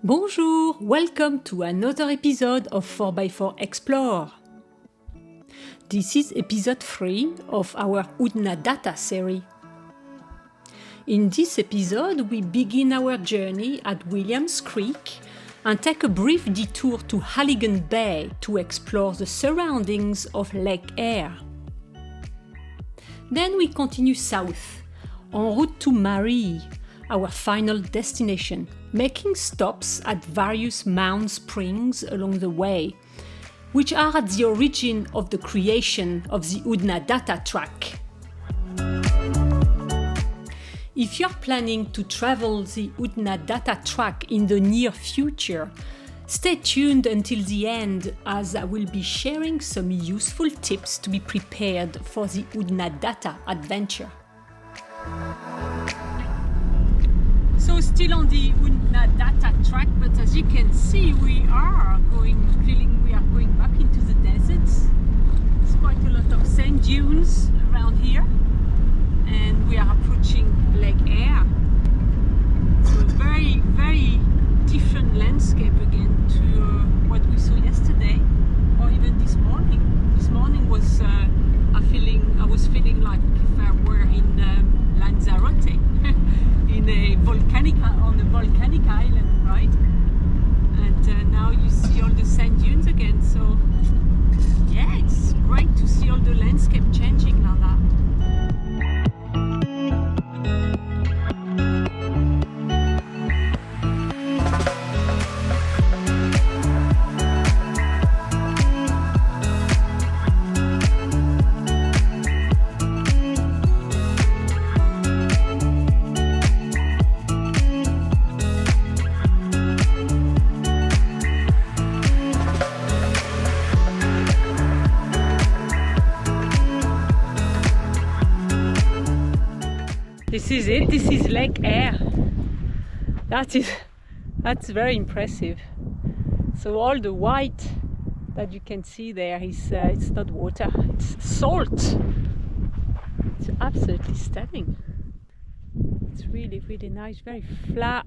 Bonjour, welcome to another episode of 4x4 Explore. This is episode 3 of our Udna Data series. In this episode, we begin our journey at Williams Creek and take a brief detour to Halligan Bay to explore the surroundings of Lake Eyre. Then we continue south, en route to Marie, our final destination, making stops at various mound springs along the way, which are at the origin of the creation of the Udna Data track. If you're planning to travel the Udna Data track in the near future, stay tuned until the end, as I will be sharing some useful tips to be prepared for the Udna Data adventure. So still on the Udna Data track, but as you can see, we are going back into the deserts. There's quite a lot of sand dunes around here, and we are approaching Lake Eyre. So a very, very different landscape again to what we saw yesterday, or even this morning. This morning was I was feeling like if I were in Lanzarote. On a volcanic island, right? And now you see all the sand dunes again, so yeah, it's great to see all the landscape changing like that. This is it. This is Lake Eyre. That's very impressive. So all the white that you can see there is it's not water, it's salt. It's absolutely stunning. It's really, really nice, very flat,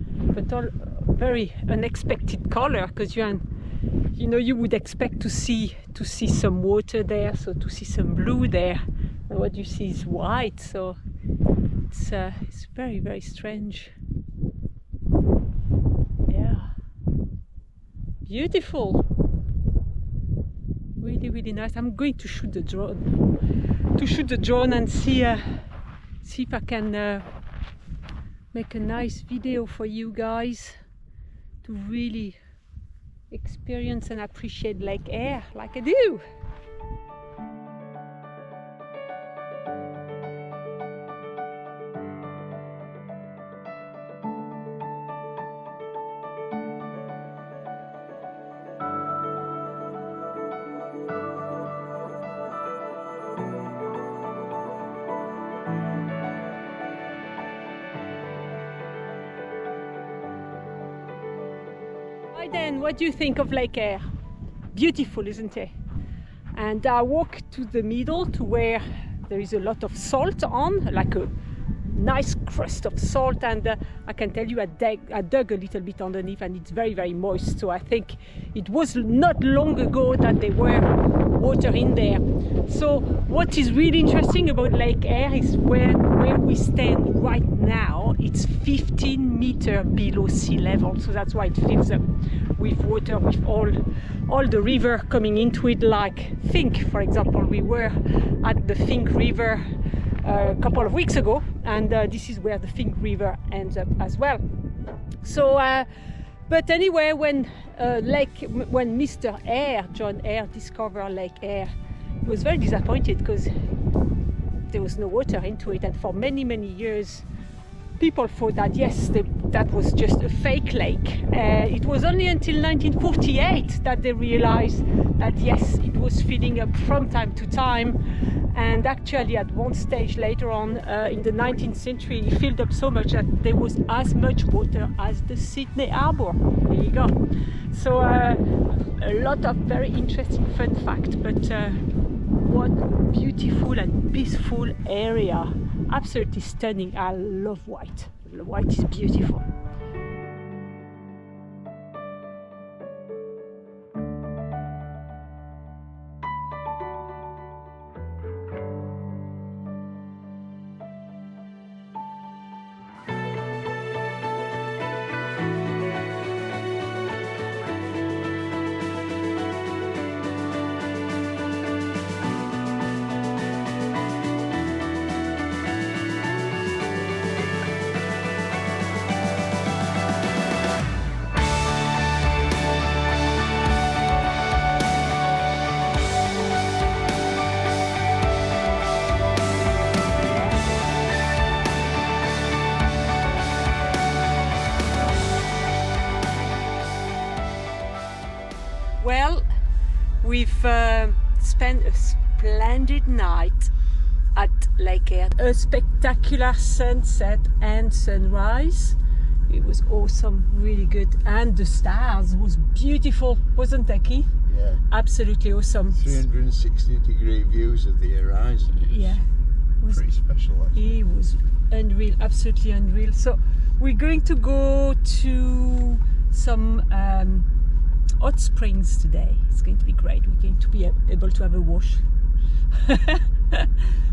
but all very unexpected color, because you would expect to see some water there, so to see some blue there. And what you see is white, so it's very, very strange. Yeah, beautiful, really, really nice. I'm going to shoot the drone and see if I can make a nice video for you guys to really experience and appreciate Lake Eyre like I do. Then, what do you think of Lake Eyre? Beautiful, isn't it? And I walk to the middle to where there is a lot of salt on, like a nice crust of salt, and I can tell you I dug a little bit underneath, and it's very, very moist. So I think it was not long ago that there were water in there. So what is really interesting about Lake Eyre is where we stand right now. It's 15 meters below sea level, so that's why it fills up with water, with all the river coming into it, like Finke, for example. We were at the Finke River a couple of weeks ago, and this is where the Finke River ends up as well. So but anyway, when Mr. Eyre, John Eyre, discovered Lake Eyre, he was very disappointed because there was no water into it, and for many, many years people thought that yes, that was just a fake lake. It was only until 1948 that they realized that yes, it was filling up from time to time, and actually at one stage later on in the 19th century it filled up so much that there was as much water as the Sydney Harbour. There you go. So a lot of very interesting fun facts, but what beautiful and peaceful area. Absolutely stunning. I love white. White is beautiful. we've spent a splendid night at Lake Eyre. A spectacular sunset and sunrise. It was awesome, really good. And the stars was beautiful, wasn't it, Keith? Yeah. Absolutely awesome. 360-degree views of the horizon. Yeah. It was pretty special, actually. It was unreal, absolutely unreal. So we're going to go to some hot springs today. It's going to be great. We're going to be able to have a wash.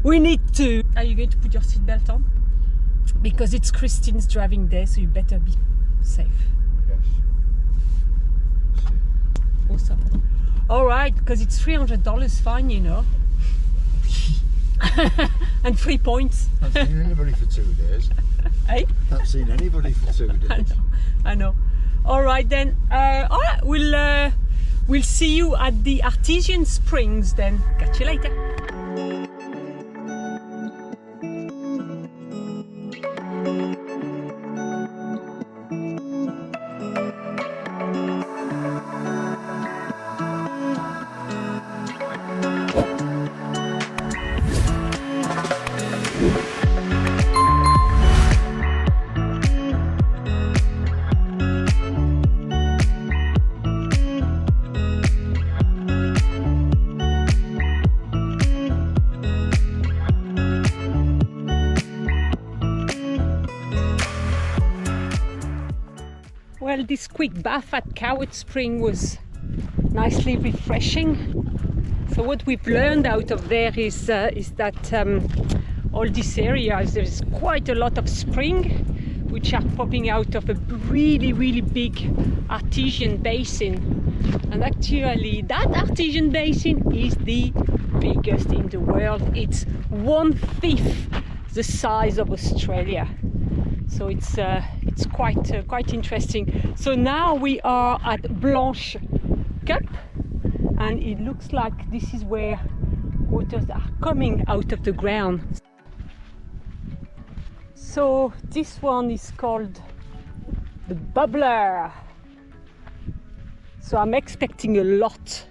We need to. Are you going to put your seatbelt on? Because it's Christine's driving day, so you better be safe. Yes. Awesome. All right, because it's $300 fine, you know. And 3 points. I haven't seen anybody for 2 days. Hey? Haven't seen anybody for 2 days. I know. All right then. All right, we'll see you at the Artesian Springs then. Catch you later. Well, this quick bath at Coward Spring was nicely refreshing. So what we've learned out of there is that all these areas, there's quite a lot of spring which are popping out of a really, really big artesian basin. And actually that artesian basin is the biggest in the world. It's 1/5 the size of Australia. So it's quite interesting. So now we are at Blanche Cup, and it looks like this is where waters are coming out of the ground. So this one is called the Bubbler. So I'm expecting a lot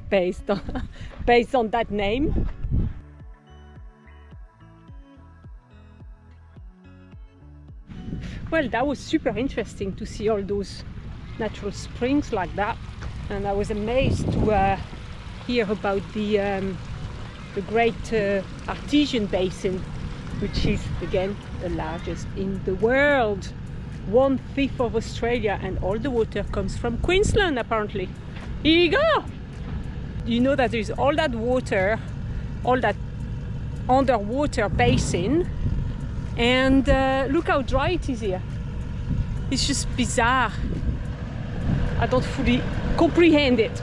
based on that name. Well, that was super interesting to see all those natural springs like that, and I was amazed to hear about the great artesian basin, which is again the largest in the world. 1/5 of Australia, and all the water comes from Queensland apparently. Here you go! You know that there is all that water, all that underwater basin. And look how dry it is here. It's just bizarre. I don't fully comprehend it.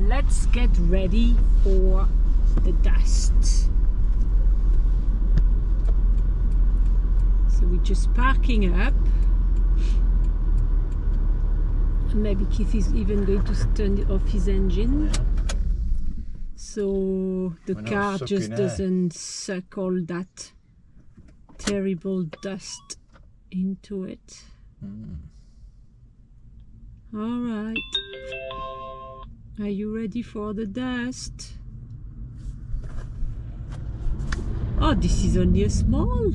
Let's get ready for the dust. So we're just parking up. Maybe Keith is even going to turn off his engine. So the car just doesn't suck all that terrible dust into it. All right. Are you ready for the dust? Oh, this is only a small.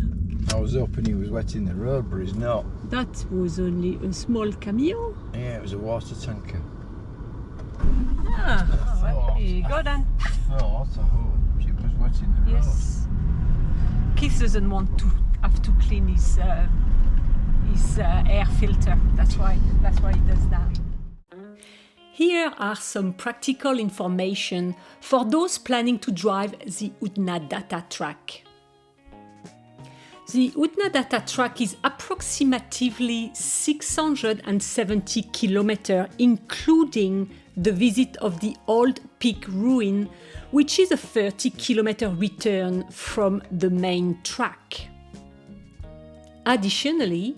I was hoping he was wetting the road, but he's not. That was only a small cameo. Yeah, it was a water tanker. Ah, well, here you go then. I hope he was wetting the road. Yes. Keith doesn't want to have to clean his air filter. That's why he does that. Here are some practical information for those planning to drive the Oodnadatta track. The Oodnadatta track is approximately 670 kilometers, including the visit of the old peak ruin, which is a 30-kilometer return from the main track. Additionally,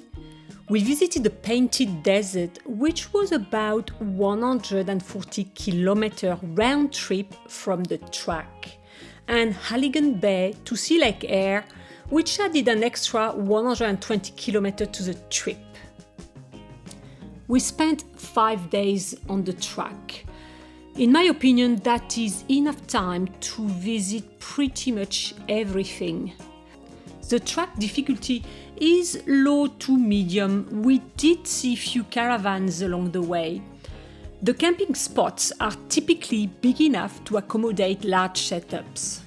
we visited the Painted Desert, which was about 140 kilometer round trip from the track, and Halligan Bay to see Lake Eyre, which added an extra 120 kilometers to the trip. We spent 5 days on the track. In my opinion, that is enough time to visit pretty much everything. The track difficulty is low to medium. We did see few caravans along the way. The camping spots are typically big enough to accommodate large setups.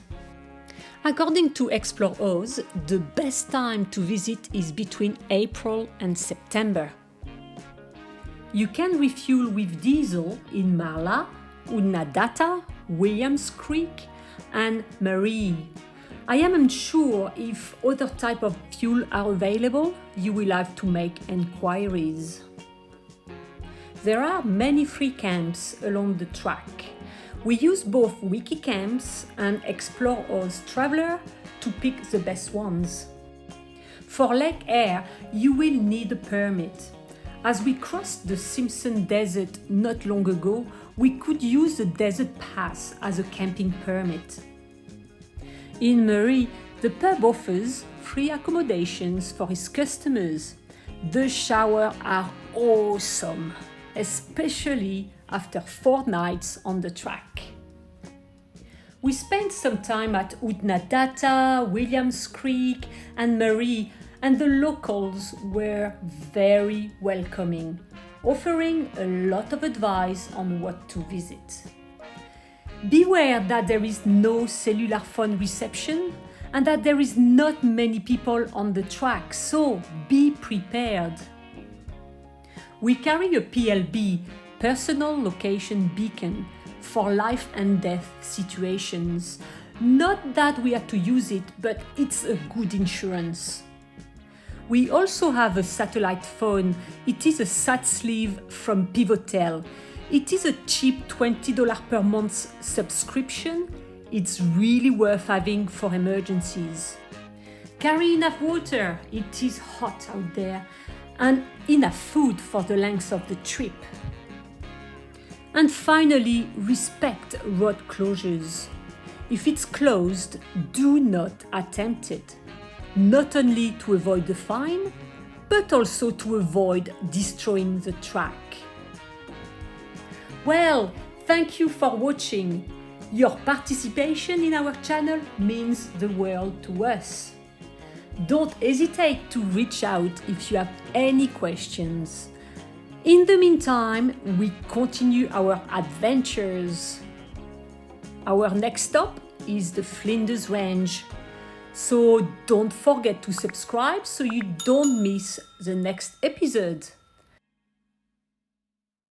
According to Explore Oz, the best time to visit is between April and September. You can refuel with diesel in Marla, Oodnadatta, Williams Creek, and Maree. I am unsure if other types of fuel are available. You will have to make enquiries. There are many free camps along the track. We use both Wikicamps and Explore Oz Traveler to pick the best ones. For Lake Eyre, you will need a permit. As we crossed the Simpson Desert not long ago, we could use the Desert Pass as a camping permit. In Maree, the pub offers free accommodations for its customers. The showers are awesome, especially after 4 nights on the track. We spent some time at Oodnadatta, Williams Creek, and Maree, and the locals were very welcoming, offering a lot of advice on what to visit. Beware that there is no cellular phone reception and that there is not many people on the track, so be prepared. We carry a PLB, Personal Location Beacon, for life and death situations. Not that we had to use it, but it's a good insurance. We also have a satellite phone. It is a SatSleeve from Pivotel. It is a cheap $20 per month subscription. It's really worth having for emergencies. Carry enough water, it is hot out there, and enough food for the length of the trip. And finally, respect road closures. If it's closed, do not attempt it. Not only to avoid the fine, but also to avoid destroying the track. Well, thank you for watching. Your participation in our channel means the world to us. Don't hesitate to reach out if you have any questions. In the meantime, we continue our adventures. Our next stop is the Flinders Range. So don't forget to subscribe so you don't miss the next episode.